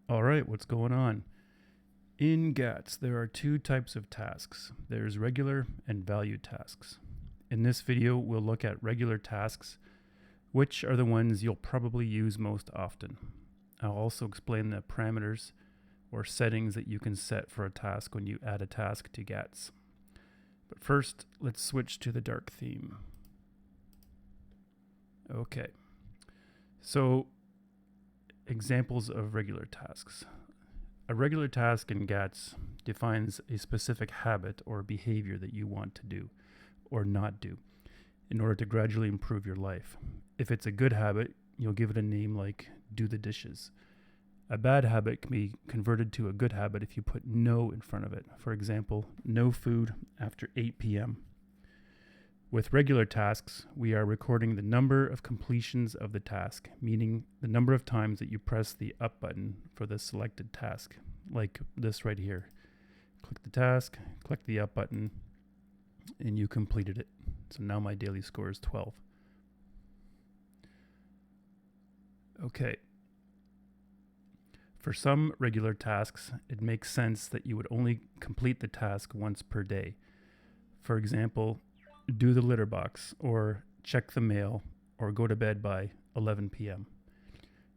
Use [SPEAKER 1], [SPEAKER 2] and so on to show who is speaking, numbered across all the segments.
[SPEAKER 1] All right, what's going on? In GATS, there are two types of tasks. There's regular and value tasks. In this video, we'll look at regular tasks, which are the ones you'll probably use most often. I'll also explain the parameters or settings that you can set for a task when you add a task to GATS. But first, let's switch to the dark theme. Okay, so examples of regular tasks. A regular task in GATS defines a specific habit or behavior that you want to do or not do in order to gradually improve your life. If it's a good habit, you'll give it a name like do the dishes. A bad habit can be converted to a good habit if you put no in front of it. For example, no food after 8 p.m. With regular tasks, we are recording the number of completions of the task, meaning the number of times that you press the up button for the selected task, like this right here. Click the task, click the up button, and you completed it. So now my daily score is 12. Okay. For some regular tasks, it makes sense that you would only complete the task once per day. For example, do the litter box, or check the mail, or go to bed by 11 p.m.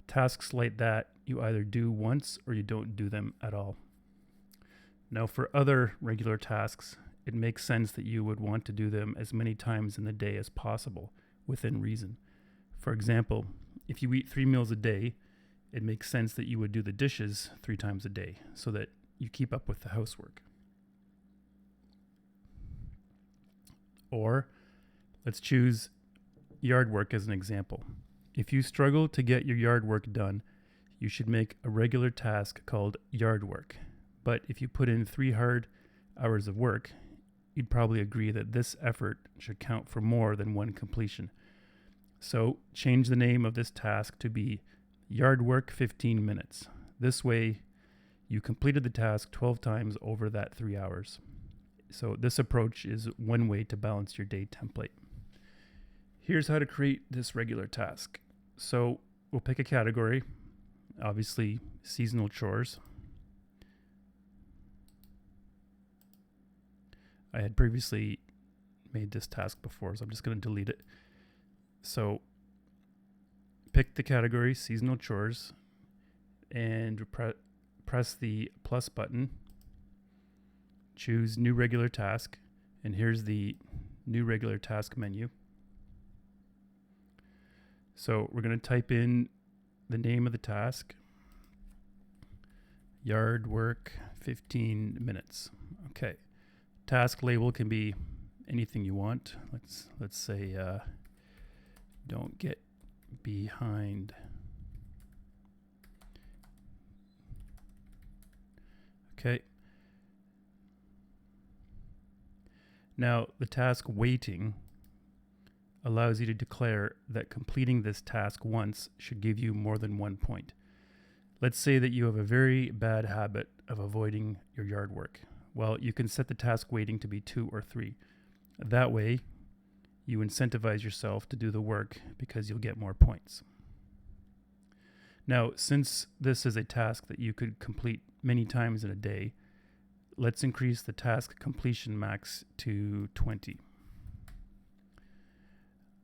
[SPEAKER 1] Tasks like that you either do once or you don't do them at all. Now, for other regular tasks, it makes sense that you would want to do them as many times in the day as possible, within reason. For example, if you eat 3 meals a day, it makes sense that you would do the dishes 3 times a day so that you keep up with the housework. Or let's choose yard work as an example. If you struggle to get your yard work done, you should make a regular task called yard work. But if you put in 3 hard hours of work, you'd probably agree that this effort should count for more than one completion. So change the name of this task to be yard work 15 minutes. This way, you completed the task 12 times over that 3 hours. So this approach is one way to balance your day template. Here's how to create this regular task. So we'll pick a category, obviously seasonal chores. I had previously made this task before, so I'm just going to delete it. So pick the category, seasonal chores, and press the plus button. Choose new regular task, and here's the new regular task menu. So we're going to type in the name of the task, yard work 15 minutes. Okay. Task label can be anything you want. Let's say don't get behind. Okay. Now, the task weighting allows you to declare that completing this task once should give you more than 1 point. Let's say that you have a very bad habit of avoiding your yard work. Well, you can set the task weighting to be 2 or 3. That way, you incentivize yourself to do the work because you'll get more points. Now, since this is a task that you could complete many times in a day, let's increase the task completion max to 20.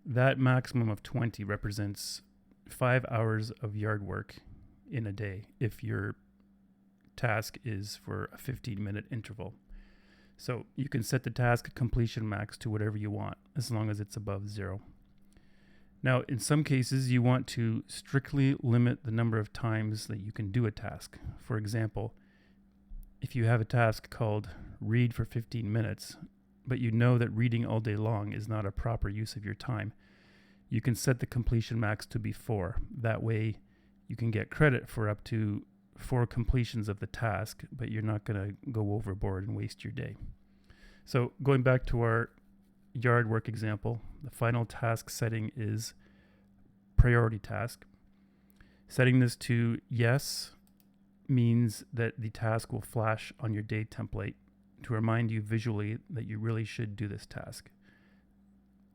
[SPEAKER 1] That maximum of 20 represents 5 hours of yard work in a day if your task is for a 15-minute interval. So you can set the task completion max to whatever you want, as long as it's above 0. Now, in some cases, you want to strictly limit the number of times that you can do a task. For example, if you have a task called read for 15 minutes, but you know that reading all day long is not a proper use of your time, you can set the completion max to be 4. That way, you can get credit for up to 4 completions of the task, but you're not going to go overboard and waste your day. So going back to our yard work example, the final task setting is priority task. Setting this to yes means that the task will flash on your day template to remind you visually that you really should do this task.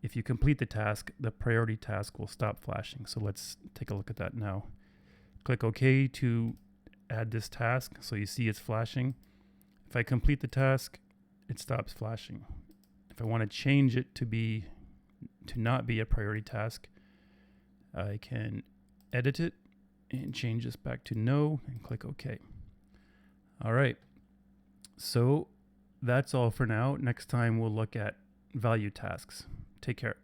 [SPEAKER 1] If you complete the task, the priority task will stop flashing. So let's take a look at that now. Click OK to add this task. So you see it's flashing. If I complete the task, it stops flashing. If I want to change it to not be a priority task, I can edit it and change this back to no and click OK. All right. So that's all for now. Next time we'll look at value tasks. Take care.